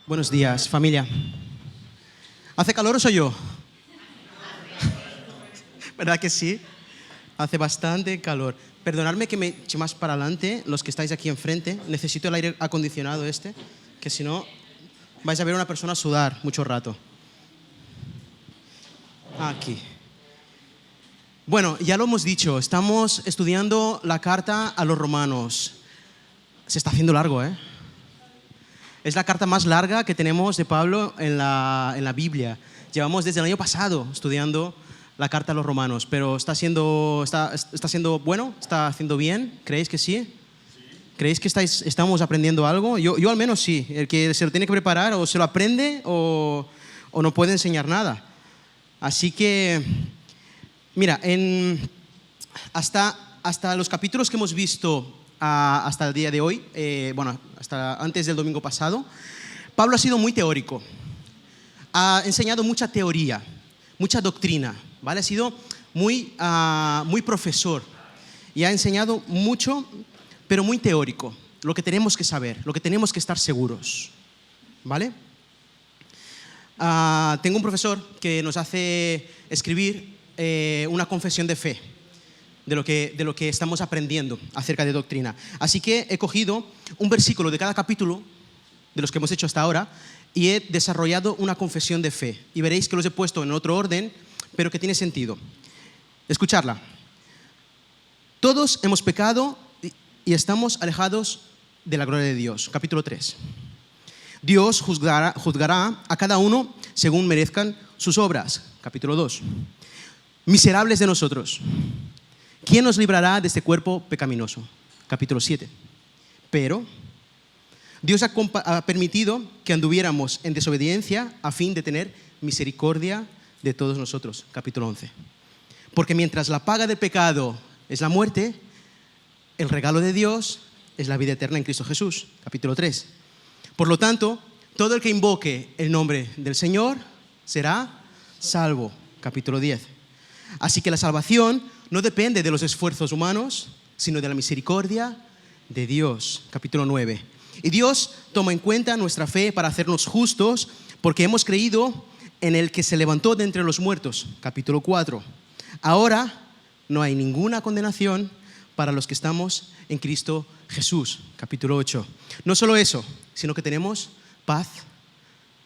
Buenos días, familia. ¿Hace calor o soy yo? ¿Verdad que sí? Hace bastante calor. Perdonadme que me eche más para adelante, los que estáis aquí enfrente. Necesito el aire acondicionado que si no vais a ver a una persona sudar mucho rato. Aquí. Bueno, ya lo hemos dicho, estamos estudiando la carta a los romanos. Se está haciendo largo, ¿eh? Es la carta más larga que tenemos de Pablo en la Biblia. Llevamos desde el año pasado estudiando la carta a los romanos, pero está siendo bueno, está haciendo bien. ¿Creéis que sí? ¿Creéis que estamos aprendiendo algo? Yo al menos sí. El que se lo tiene que preparar o se lo aprende o no puede enseñar nada. Así que, mira, hasta los capítulos que hemos visto hasta el día de hoy, hasta antes del domingo pasado, Pablo ha sido muy teórico. Ha enseñado mucha teoría, mucha doctrina, ¿vale? Ha sido muy profesor y ha enseñado mucho, pero muy teórico, lo que tenemos que saber, lo que tenemos que estar seguros, ¿vale? Tengo un profesor que nos hace escribir una confesión de fe de lo que estamos aprendiendo acerca de doctrina. Así que he cogido un versículo de cada capítulo de los que hemos hecho hasta ahora y he desarrollado una confesión de fe. Y veréis que los he puesto en otro orden, pero que tiene sentido. Escucharla. Todos hemos pecado y estamos alejados de la gloria de Dios. Capítulo 3. Dios juzgará a cada uno según merezcan sus obras. Capítulo 2. Miserables de nosotros, ¿quién nos librará de este cuerpo pecaminoso? Capítulo 7. Pero Dios ha permitido que anduviéramos en desobediencia a fin de tener misericordia de todos nosotros. Capítulo 11. Porque mientras la paga del pecado es la muerte, el regalo de Dios es la vida eterna en Cristo Jesús. Capítulo 3. Por lo tanto, todo el que invoque el nombre del Señor será salvo. Capítulo 10. Así que la salvación no depende de los esfuerzos humanos, sino de la misericordia de Dios. Capítulo 9. Y Dios toma en cuenta nuestra fe para hacernos justos, porque hemos creído en el que se levantó de entre los muertos. Capítulo 4. Ahora no hay ninguna condenación para los que estamos en Cristo Jesús. Capítulo 8. No solo eso, sino que tenemos paz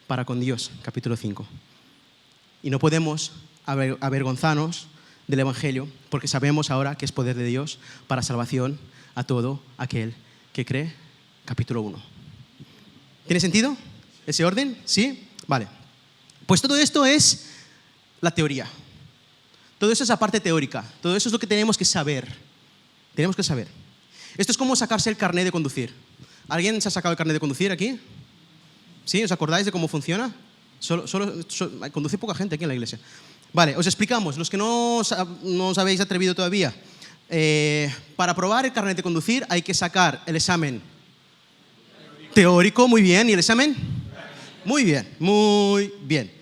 para con Dios. Capítulo 5. Y no podemos avergonzarnos del Evangelio, porque sabemos ahora que es poder de Dios para salvación a todo aquel que cree. Capítulo 1. ¿Tiene sentido ese orden? ¿Sí? Vale. Pues todo esto es la teoría. Todo eso es la parte teórica. Todo eso es lo que tenemos que saber. Tenemos que saber. Esto es como sacarse el carnet de conducir. ¿Alguien se ha sacado el carnet de conducir aquí? ¿Sí? ¿Os acordáis de cómo funciona? Conduce poca gente aquí en la iglesia. Vale, os explicamos, los que no os habéis atrevido todavía. Para probar el carnet de conducir hay que sacar el examen teórico, muy bien. ¿Y el examen? Muy bien, muy bien.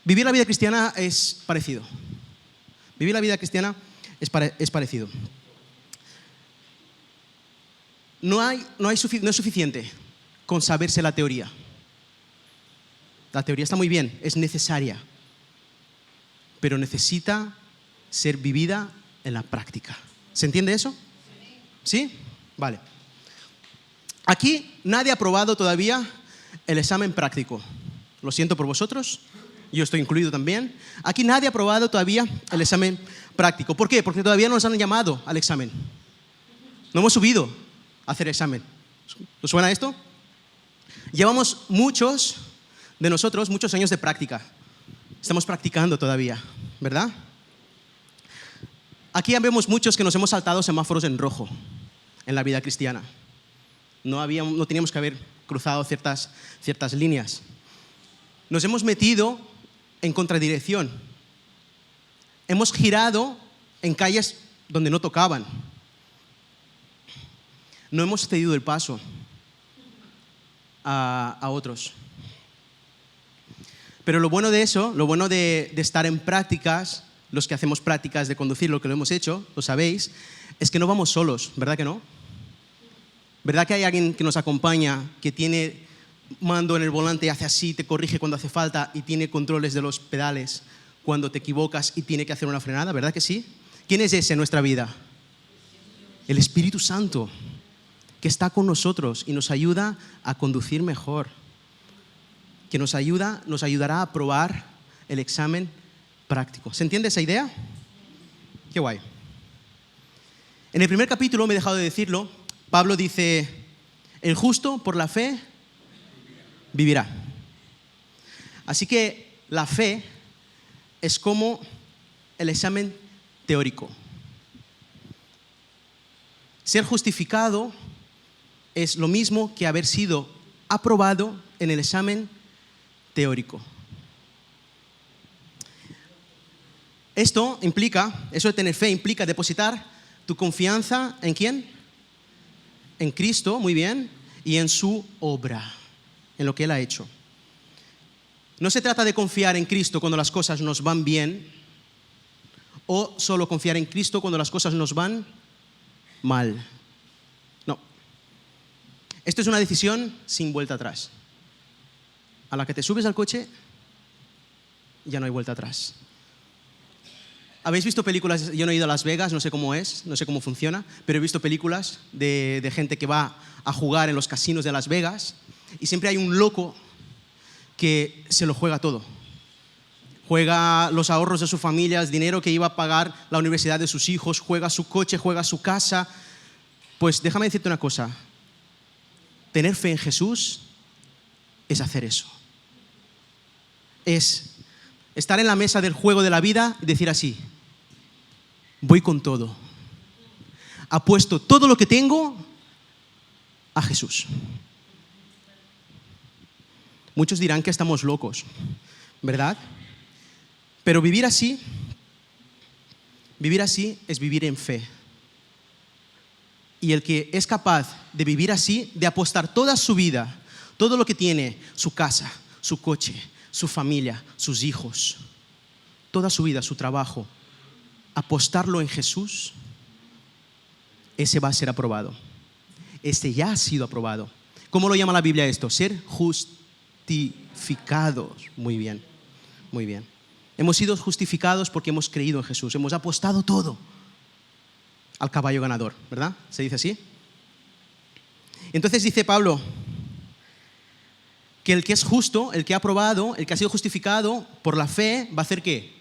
Vivir la vida cristiana es parecido. Vivir la vida cristiana es parecido. No es suficiente con saberse la teoría. La teoría está muy bien, es necesaria, pero necesita ser vivida en la práctica. ¿Se entiende eso? ¿Sí? Vale. Aquí nadie ha probado todavía el examen práctico. Lo siento por vosotros, yo estoy incluido también. Aquí nadie ha probado todavía el examen práctico. ¿Por qué? Porque todavía no nos han llamado al examen. No hemos subido a hacer examen. ¿Os suena esto? Llevamos muchos de nosotros muchos años de práctica. Estamos practicando todavía, ¿verdad? Aquí vemos muchos que nos hemos saltado semáforos en rojo en la vida cristiana. No teníamos que haber cruzado ciertas líneas. Nos hemos metido en contradirección. Hemos girado en calles donde no tocaban. No hemos cedido el paso a otros. Pero lo bueno de eso, lo bueno de estar en prácticas, los que hacemos prácticas de conducir, lo que lo hemos hecho, lo sabéis, es que no vamos solos, ¿verdad que no? ¿Verdad que hay alguien que nos acompaña, que tiene mando en el volante y hace así, te corrige cuando hace falta y tiene controles de los pedales cuando te equivocas y tiene que hacer una frenada? ¿Verdad que sí? ¿Quién es ese en nuestra vida? El Espíritu Santo, que está con nosotros y nos ayuda a conducir mejor, que nos ayudará a aprobar el examen práctico. ¿Se entiende esa idea? Qué guay. En el primer capítulo, me he dejado de decirlo, Pablo dice, el justo por la fe vivirá. Así que la fe es como el examen teórico. Ser justificado es lo mismo que haber sido aprobado en el examen teórico. Eso de tener fe implica depositar tu confianza ¿en quién? En Cristo, muy bien, y en su obra, en lo que Él ha hecho. No se trata de confiar en Cristo cuando las cosas nos van bien, o solo confiar en Cristo cuando las cosas nos van mal. No. Esto es una decisión sin vuelta atrás. A la que te subes al coche, ya no hay vuelta atrás. ¿Habéis visto películas? Yo no he ido a Las Vegas, no sé cómo es, no sé cómo funciona, pero he visto películas de gente que va a jugar en los casinos de Las Vegas y siempre hay un loco que se lo juega todo. Juega los ahorros de su familia, el dinero que iba a pagar la universidad de sus hijos, juega su coche, juega su casa. Pues déjame decirte una cosa, tener fe en Jesús es hacer eso. Es estar en la mesa del juego de la vida y decir así, voy con todo. Apuesto todo lo que tengo a Jesús. Muchos dirán que estamos locos, ¿verdad? Pero vivir así es vivir en fe. Y el que es capaz de vivir así, de apostar toda su vida, todo lo que tiene, su casa, su coche, su familia, sus hijos, toda su vida, su trabajo, apostarlo en Jesús, ese va a ser aprobado. Este ya ha sido aprobado. ¿Cómo lo llama la Biblia esto? Ser justificados. Muy bien, muy bien. Hemos sido justificados porque hemos creído en Jesús. Hemos apostado todo al caballo ganador, ¿verdad? ¿Se dice así? Entonces dice Pablo que el que es justo, el que ha aprobado, el que ha sido justificado por la fe, ¿va a hacer qué?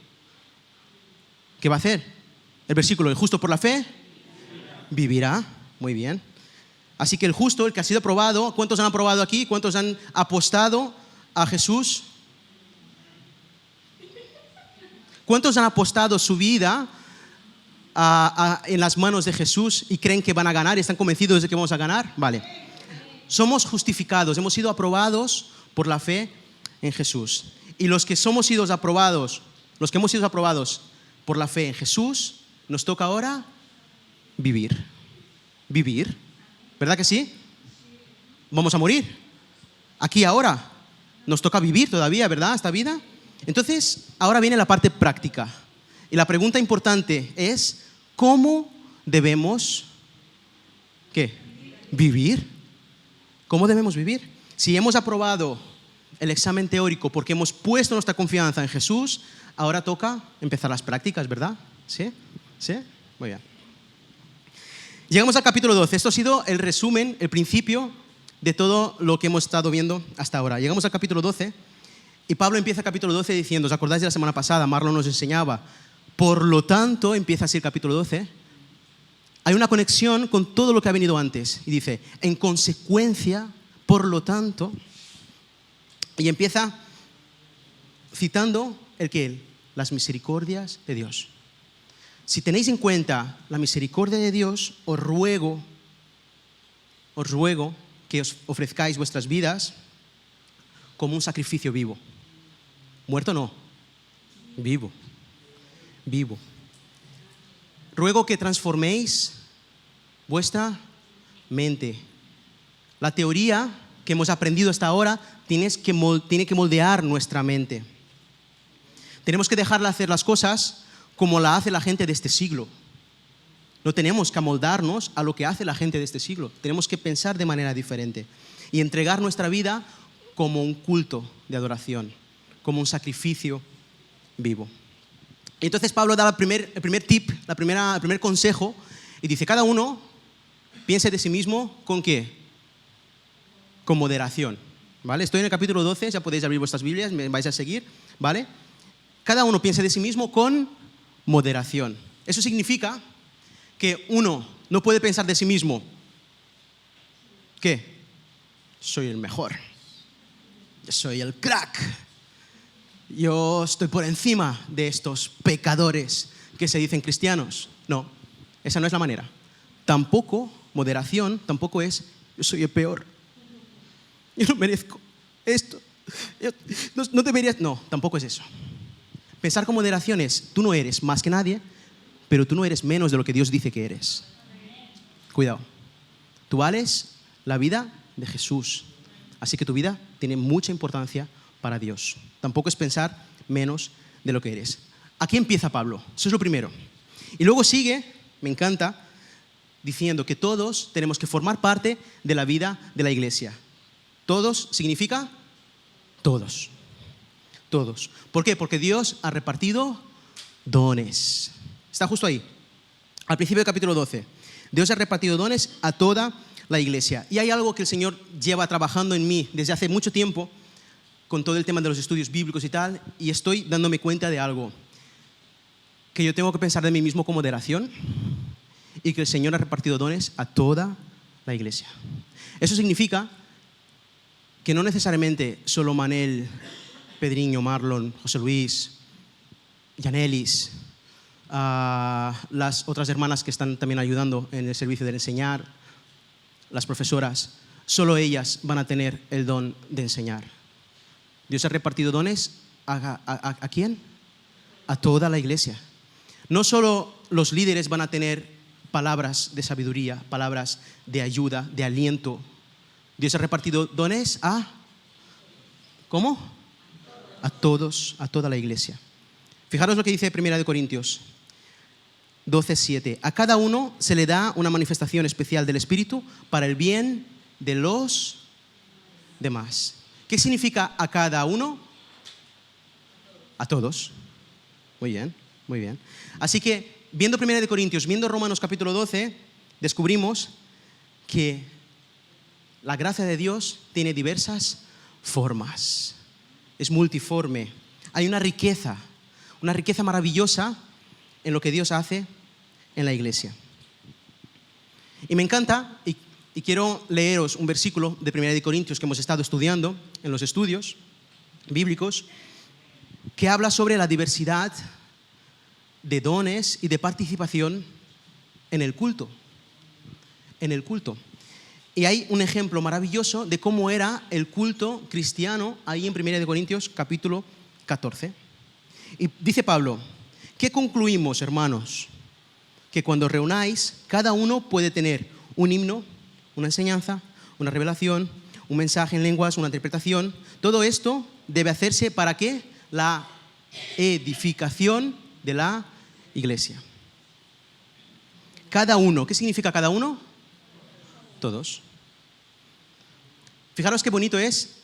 ¿Qué va a hacer? El versículo, el justo por la fe vivirá. Muy bien. Así que el justo, el que ha sido aprobado, ¿cuántos han aprobado aquí? ¿Cuántos han apostado a Jesús? ¿Cuántos han apostado su vida en las manos de Jesús y creen que van a ganar y están convencidos de que vamos a ganar? Vale. Somos justificados, hemos sido aprobados por la fe en Jesús. Y los que hemos sido aprobados por la fe en Jesús, nos toca ahora vivir. Vivir. ¿Verdad que sí? Vamos a morir. Aquí ahora. Nos toca vivir todavía, ¿verdad? Esta vida. Entonces, ahora viene la parte práctica. Y la pregunta importante es, ¿cómo debemos ¿qué? Vivir. ¿Cómo debemos vivir? Si hemos aprobado el examen teórico porque hemos puesto nuestra confianza en Jesús, ahora toca empezar las prácticas, ¿verdad? ¿Sí? ¿Sí? Muy bien. Llegamos al capítulo 12. Esto ha sido el resumen, el principio de todo lo que hemos estado viendo hasta ahora. Llegamos al capítulo 12 y Pablo empieza el capítulo 12 diciendo, ¿os acordáis de la semana pasada? Marlon nos enseñaba. Por lo tanto, empieza así el capítulo 12. Hay una conexión con todo lo que ha venido antes. Y dice, en consecuencia, por lo tanto, y empieza citando las misericordias de Dios. Si tenéis en cuenta la misericordia de Dios, os ruego que os ofrezcáis vuestras vidas como un sacrificio vivo. Muerto no, vivo. Ruego que transforméis vuestra mente. La teoría que hemos aprendido hasta ahora tiene que moldear nuestra mente. Tenemos que dejar de hacer las cosas como la hace la gente de este siglo. No tenemos que amoldarnos a lo que hace la gente de este siglo. Tenemos que pensar de manera diferente y entregar nuestra vida como un culto de adoración, como un sacrificio vivo. Y entonces Pablo da el primer tip, el primer consejo, y dice, cada uno piense de sí mismo ¿con qué? Con moderación, ¿vale? Estoy en el capítulo 12, ya podéis abrir vuestras Biblias, me vais a seguir, ¿vale? Cada uno piense de sí mismo con moderación. Eso significa que uno no puede pensar de sí mismo, ¿qué? Soy el mejor, yo soy el crack, yo estoy por encima de estos pecadores que se dicen cristianos. No, esa no es la manera. Tampoco, moderación, tampoco es, yo soy el peor, yo no merezco esto, no deberías, no, tampoco es eso. Pensar con moderación es, tú no eres más que nadie, pero tú no eres menos de lo que Dios dice que eres. Cuidado, tú vales la vida de Jesús, así que tu vida tiene mucha importancia para Dios. Tampoco es pensar menos de lo que eres. Aquí empieza Pablo, eso es lo primero. Y luego sigue, me encanta, diciendo que todos tenemos que formar parte de la vida de la iglesia. Todos significa todos. Todos. ¿Por qué? Porque Dios ha repartido dones. Está justo ahí, al principio del capítulo 12. Dios ha repartido dones a toda la iglesia. Y hay algo que el Señor lleva trabajando en mí desde hace mucho tiempo, con todo el tema de los estudios bíblicos y tal, y estoy dándome cuenta de algo, que yo tengo que pensar de mí mismo con moderación y que el Señor ha repartido dones a toda la iglesia. Eso significa que no necesariamente solo Manel, Pedriño, Marlon, José Luis, Yanelis, las otras hermanas que están también ayudando en el servicio de enseñar, las profesoras, solo ellas van a tener el don de enseñar. Dios ha repartido dones ¿a quién? A toda la iglesia. No solo los líderes van a tener palabras de sabiduría, palabras de ayuda, de aliento. Dios ha repartido dones a, ¿cómo? A todos, a toda la iglesia. Fijaros lo que dice 1 Corintios 12:7. A cada uno se le da una manifestación especial del Espíritu para el bien de los demás. ¿Qué significa a cada uno? A todos. Muy bien, muy bien. Así que, viendo 1 Corintios, viendo Romanos capítulo 12, descubrimos que la gracia de Dios tiene diversas formas. Es multiforme. Hay una riqueza maravillosa en lo que Dios hace en la iglesia. Y me encanta, y quiero leeros un versículo de 1 Corintios que hemos estado estudiando en los estudios bíblicos, que habla sobre la diversidad de dones y de participación en el culto. En el culto. Y hay un ejemplo maravilloso de cómo era el culto cristiano ahí en 1 Corintios capítulo 14. Y dice Pablo, ¿qué concluimos, hermanos? Que cuando reunáis, cada uno puede tener un himno, una enseñanza, una revelación, un mensaje en lenguas, una interpretación. Todo esto debe hacerse para ¿qué? La edificación de la iglesia. Cada uno, ¿qué significa cada uno? Todos. Fijaros qué bonito es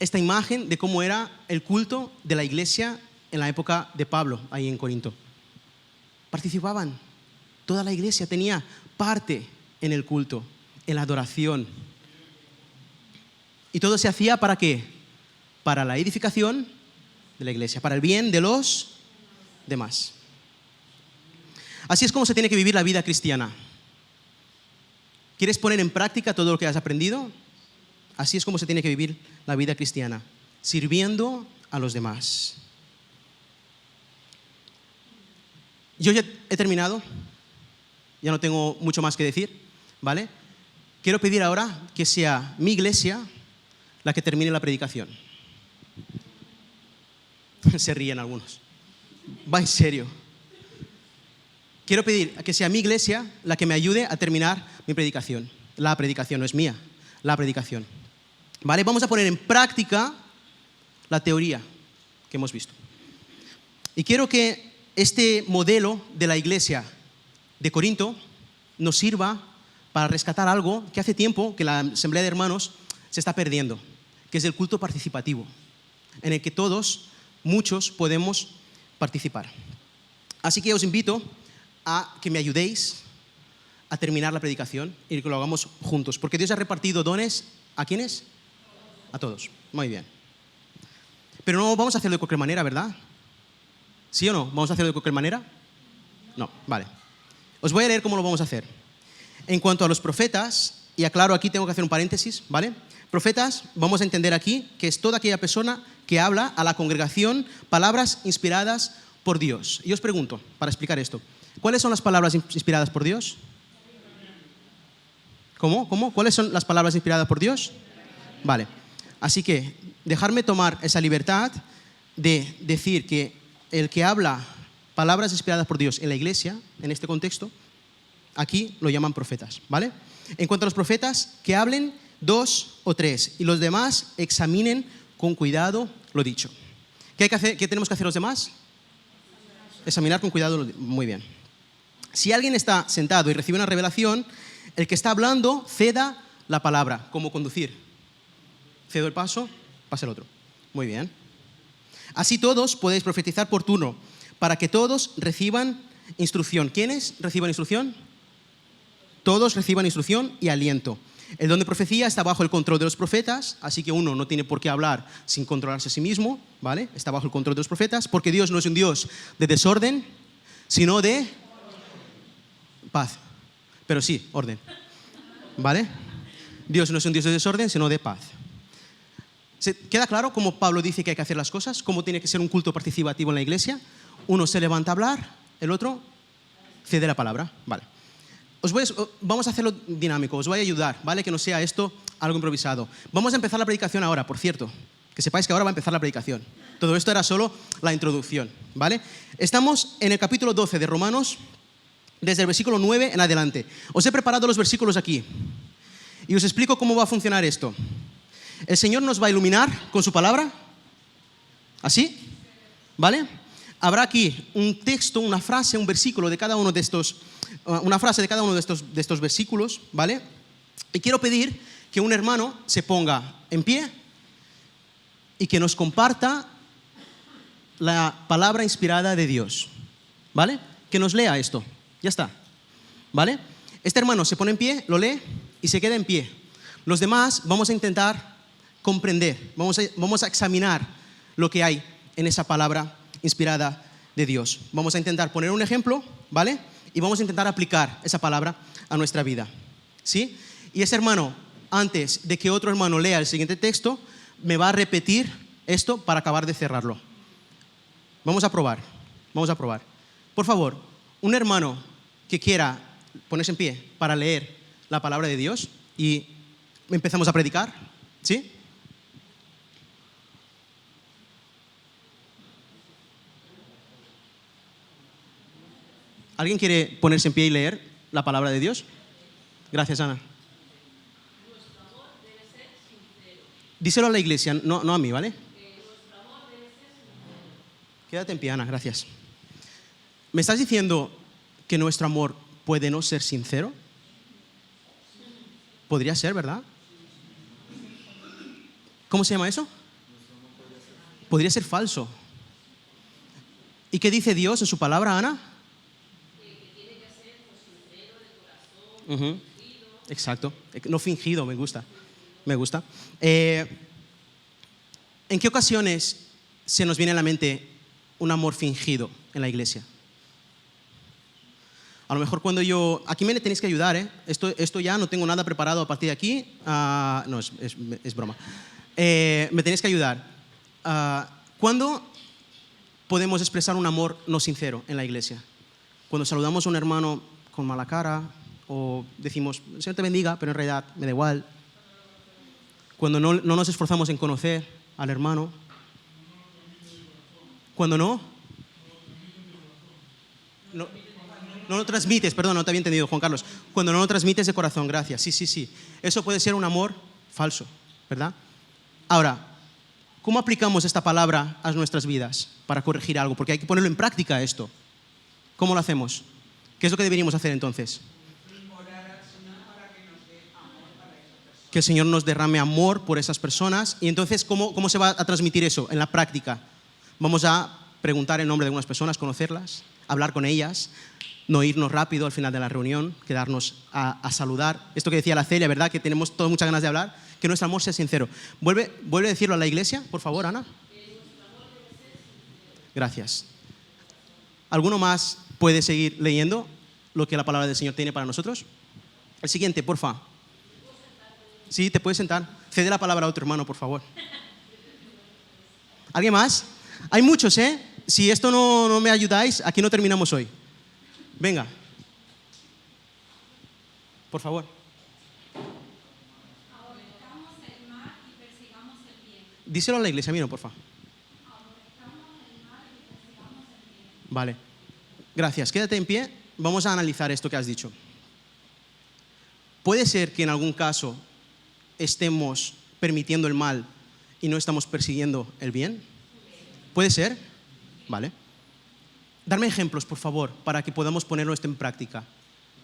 esta imagen de cómo era el culto de la iglesia en la época de Pablo, ahí en Corinto. Participaban, toda la iglesia tenía parte en el culto, en la adoración. Y todo se hacía ¿para qué? Para la edificación de la iglesia, para el bien de los demás. Así es como se tiene que vivir la vida cristiana. ¿Quieres poner en práctica todo lo que has aprendido? Así es como se tiene que vivir la vida cristiana, sirviendo a los demás. Yo ya he terminado, ya no tengo mucho más que decir, ¿vale? Quiero pedir ahora que sea mi iglesia la que termine la predicación. Se ríen algunos. Va en serio. Quiero pedir que sea mi iglesia la que me ayude a terminar mi predicación. La predicación no es mía, la predicación. ¿Vale? Vamos a poner en práctica la teoría que hemos visto. Y quiero que este modelo de la iglesia de Corinto nos sirva para rescatar algo que hace tiempo que la Asamblea de Hermanos se está perdiendo, que es el culto participativo, en el que todos, muchos, podemos participar. Así que os invito a que me ayudéis a terminar la predicación y que lo hagamos juntos, porque Dios ha repartido dones, ¿a quiénes? A todos. Muy bien. Pero no vamos a hacerlo de cualquier manera, ¿verdad? ¿Sí o no? ¿Vamos a hacerlo de cualquier manera? No, vale. Os voy a leer cómo lo vamos a hacer. En cuanto a los profetas, y aclaro aquí, tengo que hacer un paréntesis, ¿vale? Profetas, vamos a entender aquí que es toda aquella persona que habla a la congregación palabras inspiradas por Dios. Y os pregunto, para explicar esto, ¿cuáles son las palabras inspiradas por Dios? ¿Cómo? ¿Cuáles son las palabras inspiradas por Dios? Vale. Así que dejarme tomar esa libertad de decir que el que habla palabras inspiradas por Dios en la iglesia, en este contexto, aquí lo llaman profetas, ¿vale? En cuanto a los profetas, que hablen 2 o 3 y los demás examinen con cuidado lo dicho. ¿Qué hay que hacer? ¿Qué tenemos que hacer los demás? Examinar con cuidado muy bien. Si alguien está sentado y recibe una revelación, el que está hablando ceda la palabra, como conducir. Cedo el paso, pasa el otro. Muy bien. Así todos podéis profetizar por turno, para que todos reciban instrucción. ¿Quiénes reciban instrucción? Todos reciban instrucción y aliento. El don de profecía está bajo el control de los profetas, así que uno no tiene por qué hablar sin controlarse a sí mismo, ¿vale? Está bajo el control de los profetas, porque Dios no es un Dios de desorden, sino de paz. Pero sí, orden, ¿vale? Dios no es un Dios de desorden, sino de paz. ¿Queda claro cómo Pablo dice que hay que hacer las cosas? ¿Cómo tiene que ser un culto participativo en la iglesia? Uno se levanta a hablar, el otro cede la palabra, ¿vale? Vamos a hacerlo dinámico, os voy a ayudar, ¿vale? Que no sea esto algo improvisado. Vamos a empezar la predicación ahora, por cierto. Que sepáis que ahora va a empezar la predicación. Todo esto era solo la introducción, ¿vale? Estamos en el capítulo 12 de Romanos, desde el versículo 9 en adelante. Os he preparado los versículos aquí y os explico cómo va a funcionar esto. El Señor nos va a iluminar con su palabra, ¿así? ¿Vale? Habrá aquí un texto, una frase, un versículo de cada uno de estos, una frase de cada uno de estos versículos, ¿vale? Y quiero pedir que un hermano se ponga en pie y que nos comparta la palabra inspirada de Dios, ¿vale? Que nos lea esto, ya está, ¿vale? Este hermano se pone en pie, lo lee y se queda en pie. Los demás vamos a intentar comprender, vamos a examinar lo que hay en esa palabra inspirada de Dios. Vamos a intentar poner un ejemplo, ¿vale? Y vamos a intentar aplicar esa palabra a nuestra vida, ¿sí? Y ese hermano, antes de que otro hermano lea el siguiente texto, me va a repetir esto para acabar de cerrarlo. Vamos a probar. Por favor, un hermano que quiera ponerse en pie para leer la palabra de Dios y empezamos a predicar, ¿sí? ¿Alguien quiere ponerse en pie y leer la palabra de Dios? Gracias, Ana. Nuestro amor debe ser sincero. Díselo a la iglesia, no a mí, ¿vale? Nuestro amor debe ser sincero. Quédate en pie, Ana, gracias. ¿Me estás diciendo que nuestro amor puede no ser sincero? Podría ser, ¿verdad? ¿Cómo se llama eso? Podría ser falso. ¿Y qué dice Dios en su palabra, Ana? Exacto, no fingido, me gusta. ¿En qué ocasiones se nos viene a la mente un amor fingido en la iglesia? A lo mejor cuando aquí me tenéis que ayudar, ¿eh? Esto ya no tengo nada preparado a partir de aquí. No, es broma. Me tenéis que ayudar. ¿Cuándo podemos expresar un amor no sincero en la iglesia? Cuando saludamos a un hermano con mala cara, o decimos, el Señor te bendiga, pero en realidad me da igual. Cuando no nos esforzamos en conocer al hermano. Cuando no lo transmites, perdón, no te había entendido, Juan Carlos. Cuando no lo transmites de corazón, gracias. Sí. Eso puede ser un amor falso, ¿verdad? Ahora, ¿cómo aplicamos esta palabra a nuestras vidas para corregir algo? Porque hay que ponerlo en práctica esto. ¿Cómo lo hacemos? ¿Qué es lo que deberíamos hacer entonces? que el Señor nos derrame amor por esas personas. Y entonces, ¿cómo se va a transmitir eso en la práctica? Vamos a preguntar el nombre de algunas personas, conocerlas, hablar con ellas, no irnos rápido al final de la reunión, quedarnos a saludar. Esto que decía la Celia, ¿verdad? Que tenemos todas muchas ganas de hablar, que nuestro amor sea sincero. Vuelve a decirlo a la iglesia, por favor, Ana. Gracias. ¿Alguno más puede seguir leyendo lo que la palabra del Señor tiene para nosotros? El siguiente, porfa. Sí, te puedes sentar. Cede la palabra a otro hermano, por favor. ¿Alguien más? Hay muchos, ¿eh? Si esto no me ayudáis, aquí no terminamos hoy. Venga. Por favor. Aborrezcamos el mal y persigamos el bien. Díselo a la iglesia, mira, por favor. Aborrezcamos el mal y persigamos el bien. Vale. Gracias. Quédate en pie. Vamos a analizar esto que has dicho. Puede ser que en algún caso estemos permitiendo el mal y no estamos persiguiendo el bien. ¿Puede ser? Vale. Darme ejemplos, por favor, para que podamos ponerlo esto en práctica.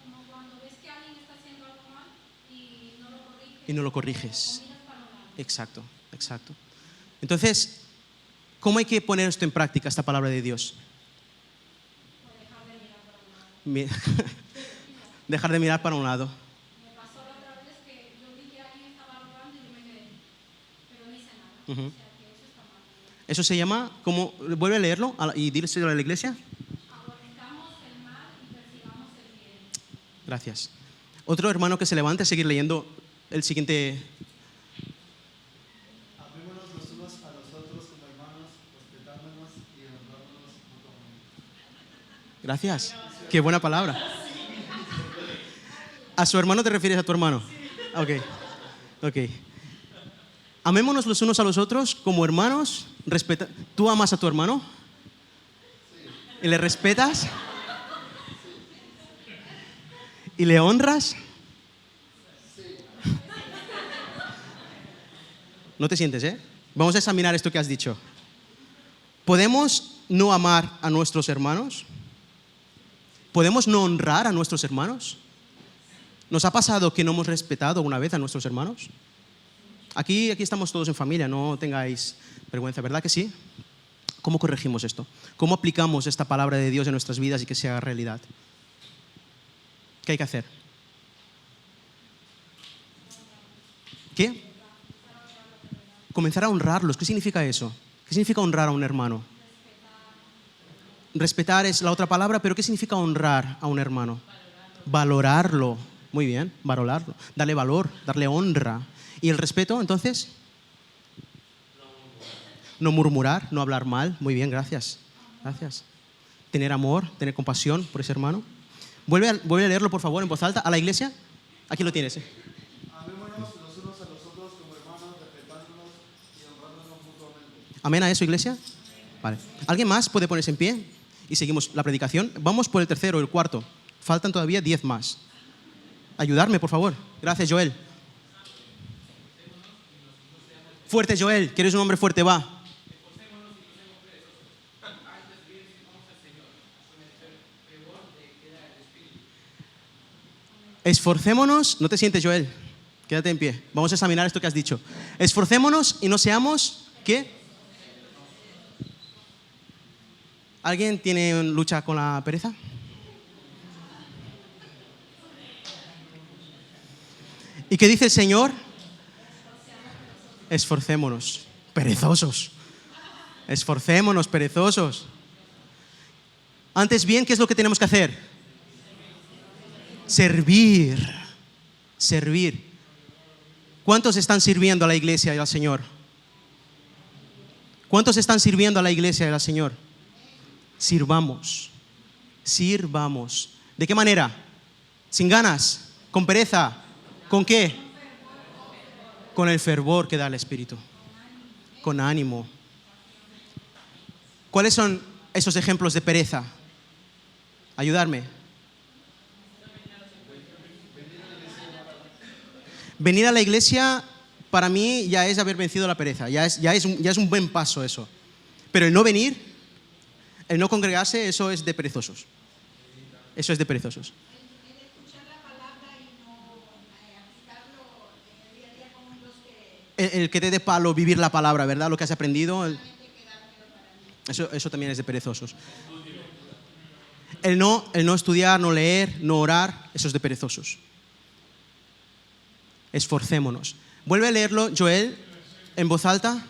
Como cuando ves que alguien está haciendo algo mal y no lo corriges. Y no lo corriges. O miras para un lado. Exacto, exacto. Entonces, ¿cómo hay que poner esto en práctica, esta palabra de Dios? O dejar de mirar para un lado. Dejar de mirar para un lado. Me pasó la otra vez que yo vi que alguien estaba robando y yo me quedé. Pero no hice nada. Ujú. O sea que eso está mal. Eso se llama, ¿cómo? Vuelve a leerlo y díselo a la iglesia. Aborrezcamos el mal y persigamos el bien. Gracias. Otro hermano que se levante a seguir leyendo el siguiente. Amémonos los unos a los otros como hermanos, respetándonos y honrándonos mutuamente. Gracias. Qué buena palabra. ¿A su hermano te refieres a tu hermano? Ok. Amémonos los unos a los otros como hermanos. ¿Tú amas a tu hermano? ¿Y le respetas? ¿Y le honras? No te sientes, ¿eh? Vamos a examinar esto que has dicho. ¿Podemos no amar a nuestros hermanos? ¿Podemos no honrar a nuestros hermanos? ¿Nos ha pasado que no hemos respetado una vez a nuestros hermanos? Aquí estamos todos en familia, no tengáis vergüenza, ¿verdad que sí? ¿Cómo corregimos esto? ¿Cómo aplicamos esta palabra de Dios en nuestras vidas y que sea realidad? ¿Qué hay que hacer? ¿Qué? Comenzar a honrarlos. ¿Qué significa eso? ¿Qué significa honrar a un hermano? Respetar es la otra palabra, pero ¿qué significa honrar a un hermano? Valorarlo. Muy bien, valorarlo. Darle valor, darle honra. ¿Y el respeto, entonces? No murmurar, no hablar mal. Muy bien, gracias. Gracias. Tener amor, tener compasión por ese hermano. Vuelve a leerlo, por favor, en voz alta. ¿A la iglesia? Aquí lo tienes. Amémonos los unos a los otros como hermanos, respetándonos y honrándonos mutuamente. ¿Amén a eso, iglesia? Vale. ¿Alguien más puede ponerse en pie? Y seguimos la predicación. Vamos por el tercero, el cuarto. Faltan todavía 10 más. Ayudarme, por favor. Gracias, Joel. Fuerte, Joel, que eres un hombre fuerte, va. Esforcémonos, no te sientes, Joel, quédate en pie. Vamos a examinar esto que has dicho. Esforcémonos y no seamos, ¿qué? ¿Alguien tiene lucha con la pereza? ¿Y qué dice el Señor? Esforcémonos, perezosos. Esforcémonos, perezosos. Antes bien, ¿qué es lo que tenemos que hacer? Servir. Servir. ¿Cuántos están sirviendo a la iglesia y al Señor? ¿Cuántos están sirviendo a la iglesia y al Señor? Sirvamos. Sirvamos. ¿De qué manera? ¿Sin ganas? ¿Con pereza? ¿Con qué? Con el fervor que da el Espíritu. Con ánimo. ¿Cuáles son esos ejemplos de pereza? Ayudarme. Venir a la iglesia para mí ya es haber vencido la pereza, ya es un buen paso eso. Pero el no venir, el no congregarse, eso es de perezosos. Eso es de perezosos. El escuchar la palabra y no aplicarlo en el día a día el que te dé palo vivir la palabra, ¿verdad? Lo que has aprendido. Eso también es de perezosos. El no estudiar, no leer, no orar, eso es de perezosos. Esforcémonos. Vuelve a leerlo, Joel, en voz alta.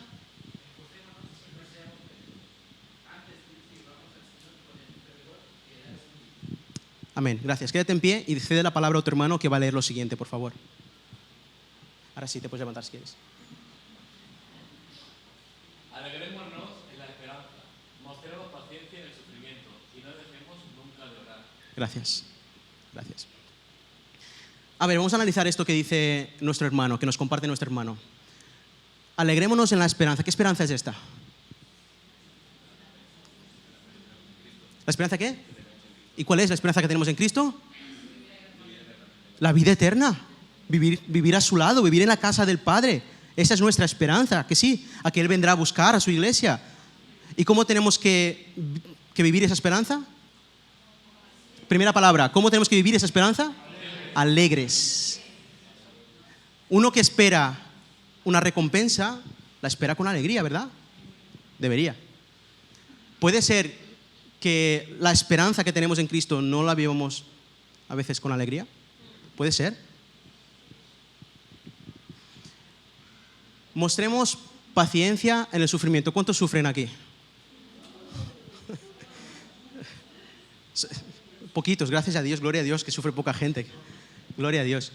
Amén, gracias. Quédate en pie y cede la palabra a tu hermano que va a leer lo siguiente, por favor. Ahora sí, te puedes levantar si quieres. Alegrémonos en la esperanza, mostremos paciencia en el sufrimiento y no dejemos nunca de orar. Gracias, gracias. A ver, vamos a analizar esto que dice nuestro hermano, que nos comparte nuestro hermano. Alegrémonos en la esperanza. ¿Qué esperanza es esta? ¿La esperanza qué? ¿Y cuál es la esperanza que tenemos en Cristo? La vida eterna. Vivir a su lado, vivir en la casa del Padre. Esa es nuestra esperanza, que sí, a que Él vendrá a buscar a su iglesia. ¿Y cómo tenemos que vivir esa esperanza? Primera palabra, ¿cómo tenemos que vivir esa esperanza? Alegres. Uno que espera una recompensa, la espera con alegría, ¿verdad? Debería. Puede ser que la esperanza que tenemos en Cristo no la vivamos a veces con alegría. Puede ser. Mostremos paciencia en el sufrimiento. ¿Cuántos sufren aquí? Poquitos, gracias a Dios, gloria a Dios, que sufre poca gente. Gloria a Dios.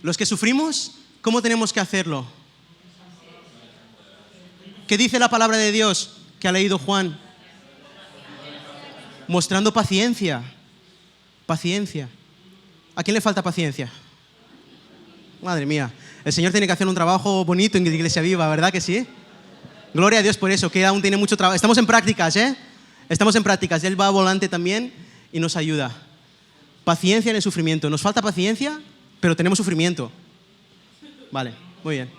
Los que sufrimos, ¿cómo tenemos que hacerlo? ¿Qué dice la palabra de Dios que ha leído Juan? Mostrando paciencia. Paciencia. ¿A quién le falta paciencia? Madre mía. El Señor tiene que hacer un trabajo bonito en Iglesia Viva, ¿verdad que sí? Gloria a Dios por eso, que aún tiene mucho trabajo. Estamos en prácticas, ¿eh? Estamos en prácticas. Él va volante también y nos ayuda. Paciencia en el sufrimiento. Nos falta paciencia, pero tenemos sufrimiento. Vale, muy bien.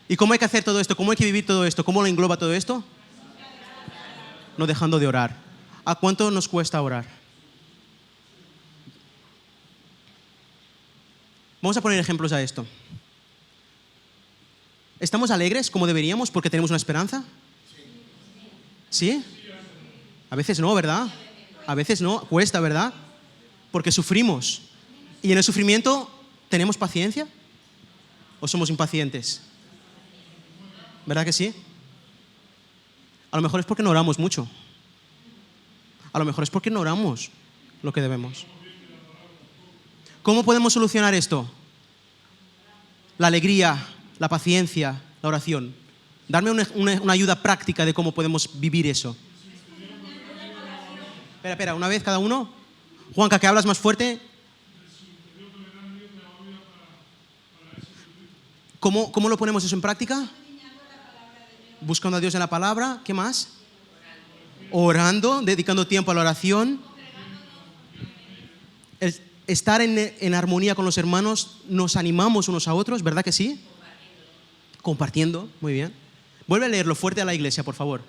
¿Y cómo hay que hacer todo esto? ¿Cómo hay que vivir todo esto? ¿Cómo lo engloba todo esto? No dejando de orar. ¿A cuánto nos cuesta orar? Vamos a poner ejemplos a esto. ¿Estamos alegres como deberíamos porque tenemos una esperanza? ¿Sí? A veces no, ¿verdad? A veces no, cuesta, ¿verdad? Porque sufrimos. ¿Y en el sufrimiento tenemos paciencia? ¿O somos impacientes? ¿Verdad que sí? A lo mejor es porque no oramos mucho. A lo mejor es porque no oramos lo que debemos. ¿Cómo podemos solucionar esto? La alegría, la paciencia, la oración. Darme una ayuda práctica de cómo podemos vivir eso. Espera, una vez cada uno. Juanca, que hablas más fuerte. ¿Cómo lo ponemos eso en práctica? Buscando a Dios en la palabra. ¿Qué más? Orando, dedicando tiempo a la oración. Estar en armonía con los hermanos, nos animamos unos a otros, ¿verdad que sí? Compartiendo, muy bien. Vuelve a leerlo fuerte a la iglesia, por favor.